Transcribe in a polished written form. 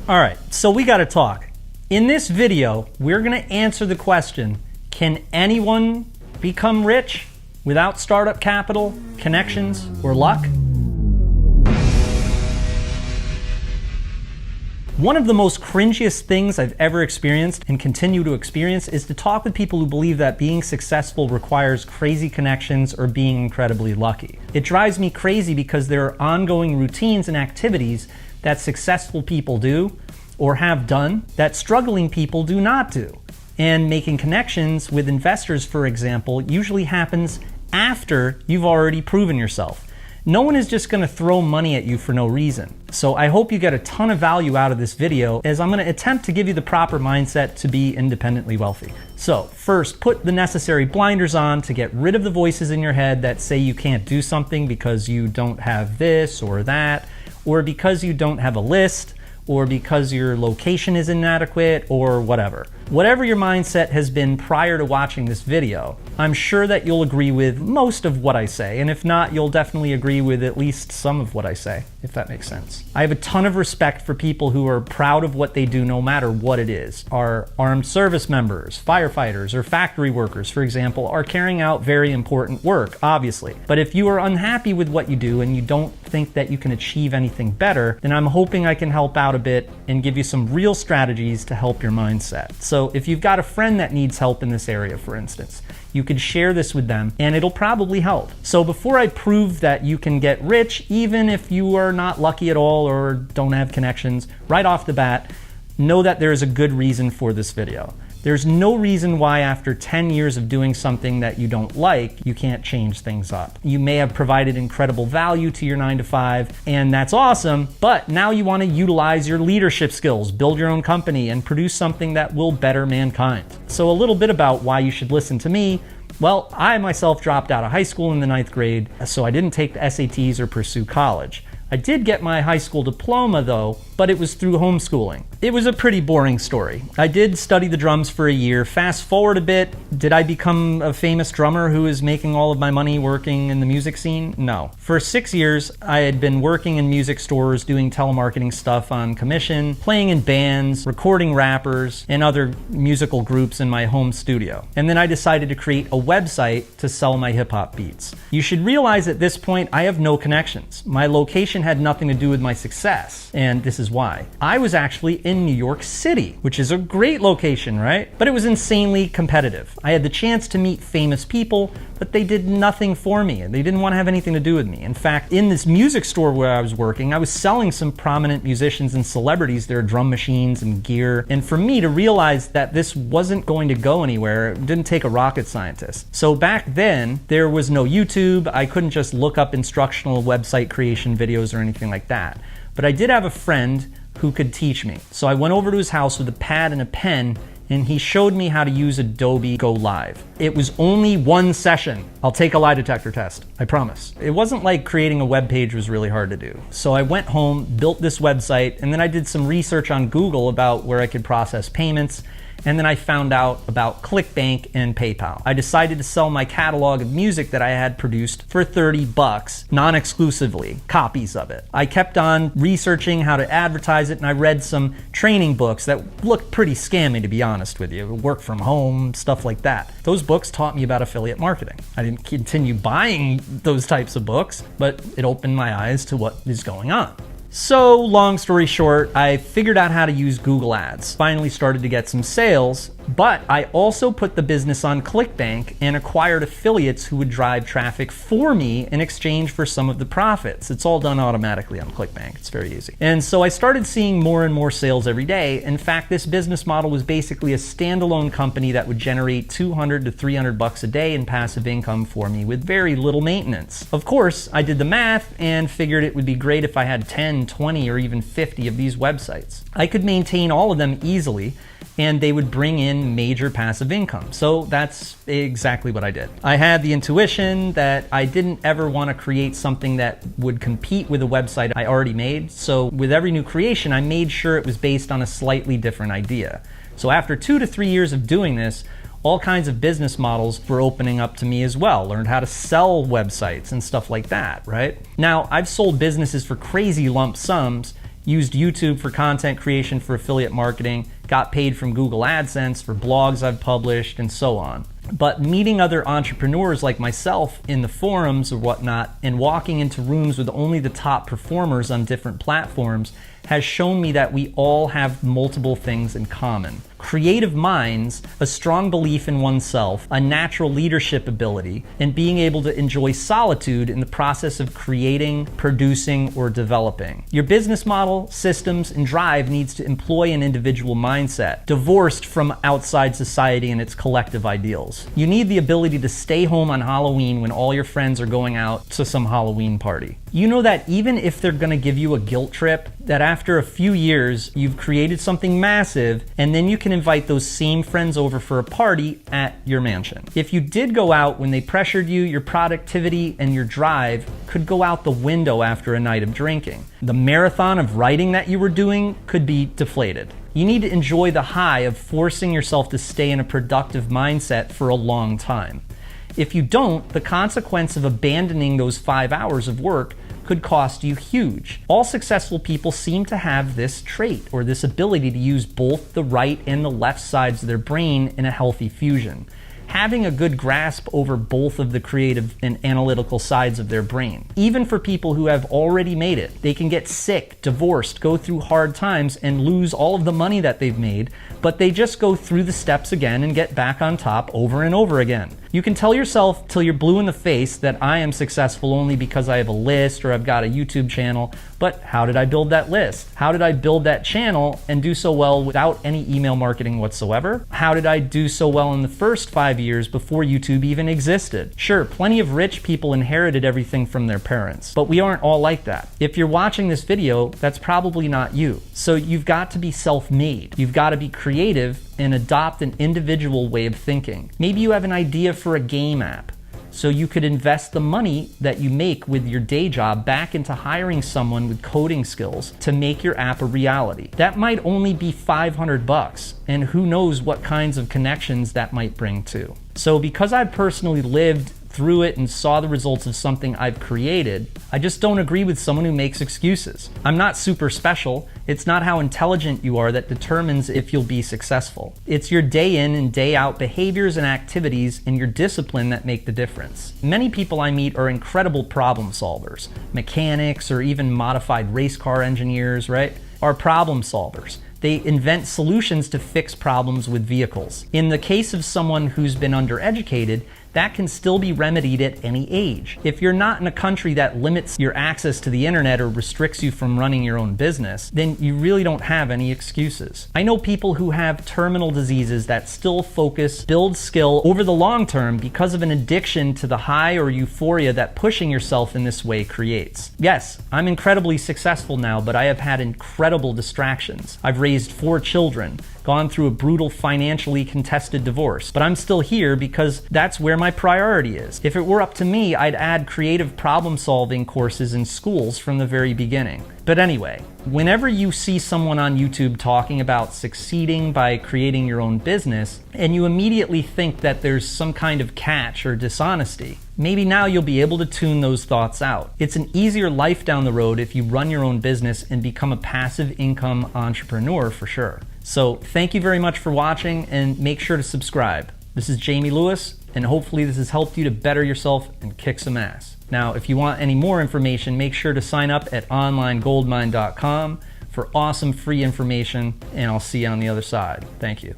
All right, so we got to talk. In this video, we're going to answer the question, can anyone become rich without startup capital, connections, or luck? One of the most cringiest things I've ever experienced and continue to experience is to talk with people who believe that being successful requires crazy connections or being incredibly lucky. It drives me crazy because there are ongoing routines and activities that successful people do or have done that struggling people do not do. And making connections with investors, for example, usually happens after you've already proven yourself. No one is just going to throw money at you for no reason. So I hope you get a ton of value out of this video, as I'm going to attempt to give you the proper mindset to be independently wealthy. So first, put the necessary blinders on to get rid of the voices in your head that say you can't do something because you don't have this or that, or because you don't have a list, or because your location is inadequate, or whatever. Whatever your mindset has been prior to watching this video, I'm sure that you'll agree with most of what I say, and if not, you'll definitely agree with at least some of what I say, if that makes sense. I have a ton of respect for people who are proud of what they do no matter what it is. Our armed service members, firefighters, or factory workers, for example, are carrying out very important work, obviously. But if you are unhappy with what you do and you don't think that you can achieve anything better, then I'm hoping I can help out a bit and give you some real strategies to help your mindset. So if you've got a friend that needs help in this area, for instance, you could share this with them and it'll probably help. So before I prove that you can get rich, even if you are not lucky at all or don't have connections, right off the bat, know that there is a good reason for this video. There's no reason why after 10 years of doing something that you don't like, you can't change things up. You may have provided incredible value to your 9-to-5, and that's awesome, but now you want to utilize your leadership skills, build your own company, and produce something that will better mankind. So a little bit about why you should listen to me. Well, I myself dropped out of high school in the 9th grade, so I didn't take the SATs or pursue college. I did get my high school diploma though, but it was through homeschooling. It was a pretty boring story. I did study the drums for a year. Fast forward a bit, did I become a famous drummer who is making all of my money working in the music scene? No. For 6 years, I had been working in music stores, doing telemarketing stuff on commission, playing in bands, recording rappers, and other musical groups in my home studio. And then I decided to create a website to sell my hip-hop beats. You should realize at this point, I have no connections. My location had nothing to do with my success, and this is why. I was actually in New York City, which is a great location, right? But it was insanely competitive. I had the chance to meet famous people, but they did nothing for me. They didn't want to have anything to do with me. In fact, in this music store where I was working, I was selling some prominent musicians and celebrities their drum machines and gear. And for me to realize that this wasn't going to go anywhere, it didn't take a rocket scientist. So back then, there was no YouTube. I couldn't just look up instructional website creation videos or anything like that. But I did have a friend who could teach me. So I went over to his house with a pad and a pen, and he showed me how to use Adobe Go Live. It was only one session. I'll take a lie detector test, I promise. It wasn't like creating a web page was really hard to do. So I went home, built this website, and then I did some research on Google about where I could process payments. And then I found out about ClickBank and PayPal. I decided to sell my catalog of music that I had produced for $30, non-exclusively, copies of it. I kept on researching how to advertise it, and I read some training books that looked pretty scammy, to be honest with you. Work from home, stuff like that. Those books taught me about affiliate marketing. I didn't continue buying those types of books, but it opened my eyes to what is going on. So, long story short, I figured out how to use Google Ads. Finally started to get some sales, but I also put the business on ClickBank and acquired affiliates who would drive traffic for me in exchange for some of the profits. It's all done automatically on ClickBank. It's very easy. And so I started seeing more and more sales every day. In fact, this business model was basically a standalone company that would generate $200 to $300 a day in passive income for me with very little maintenance. Of course, I did the math and figured it would be great if I had 10, 20, or even 50 of these websites. I could maintain all of them easily, and they would bring in major passive income. So that's exactly what I did. I had the intuition that I didn't ever want to create something that would compete with a website I already made. So with every new creation, I made sure it was based on a slightly different idea. So after 2 to 3 years of doing this, all kinds of business models were opening up to me as well. Learned how to sell websites and stuff like that, right? Now, I've sold businesses for crazy lump sums, used YouTube for content creation for affiliate marketing, got paid from Google AdSense for blogs I've published, and so on. But meeting other entrepreneurs like myself in the forums or whatnot, and walking into rooms with only the top performers on different platforms has shown me that we all have multiple things in common. Creative minds, a strong belief in oneself, a natural leadership ability, and being able to enjoy solitude in the process of creating, producing, or developing. Your business model, systems, and drive needs to employ an individual mindset, divorced from outside society and its collective ideals. You need the ability to stay home on Halloween when all your friends are going out to some Halloween party. You know that even if they're gonna give you a guilt trip, that after a few years, you've created something massive, and then you can invite those same friends over for a party at your mansion. If you did go out when they pressured you, your productivity and your drive could go out the window after a night of drinking. The marathon of writing that you were doing could be deflated. You need to enjoy the high of forcing yourself to stay in a productive mindset for a long time. If you don't, the consequence of abandoning those 5 hours of work could cost you huge. All successful people seem to have this trait, or this ability to use both the right and the left sides of their brain in a healthy fusion, having a good grasp over both of the creative and analytical sides of their brain. Even for people who have already made it, they can get sick, divorced, go through hard times, and lose all of the money that they've made, but they just go through the steps again and get back on top over and over again. You can tell yourself till you're blue in the face that I am successful only because I have a list or I've got a YouTube channel, but how did I build that list? How did I build that channel and do so well without any email marketing whatsoever? How did I do so well in the first 5 years before YouTube even existed? Sure, plenty of rich people inherited everything from their parents, but we aren't all like that. If you're watching this video, that's probably not you. So you've got to be self-made. You've got to be creative and adopt an individual way of thinking. Maybe you have an idea for a game app, so you could invest the money that you make with your day job back into hiring someone with coding skills to make your app a reality. That might only be $500, and who knows what kinds of connections that might bring too. So because I've personally lived through it and saw the results of something I've created, I just don't agree with someone who makes excuses. I'm not super special. It's not how intelligent you are that determines if you'll be successful. It's your day in and day out behaviors and activities and your discipline that make the difference. Many people I meet are incredible problem solvers. Mechanics or even modified race car engineers, right, are problem solvers. They invent solutions to fix problems with vehicles. In the case of someone who's been undereducated, that can still be remedied at any age. If you're not in a country that limits your access to the internet or restricts you from running your own business, then you really don't have any excuses. I know people who have terminal diseases that still focus, build skill over the long term because of an addiction to the high or euphoria that pushing yourself in this way creates. Yes, I'm incredibly successful now, but I have had incredible distractions. I've raised 4 children, gone through a brutal financially contested divorce, but I'm still here because that's where my priority is. If it were up to me, I'd add creative problem solving courses in schools from the very beginning. But anyway, whenever you see someone on YouTube talking about succeeding by creating your own business, and you immediately think that there's some kind of catch or dishonesty, maybe now you'll be able to tune those thoughts out. It's an easier life down the road if you run your own business and become a passive income entrepreneur for sure. So thank you very much for watching, and make sure to subscribe. This is Jamie Lewis, and hopefully this has helped you to better yourself and kick some ass. Now, if you want any more information, make sure to sign up at onlinegoldmine.com for awesome free information, and I'll see you on the other side. Thank you.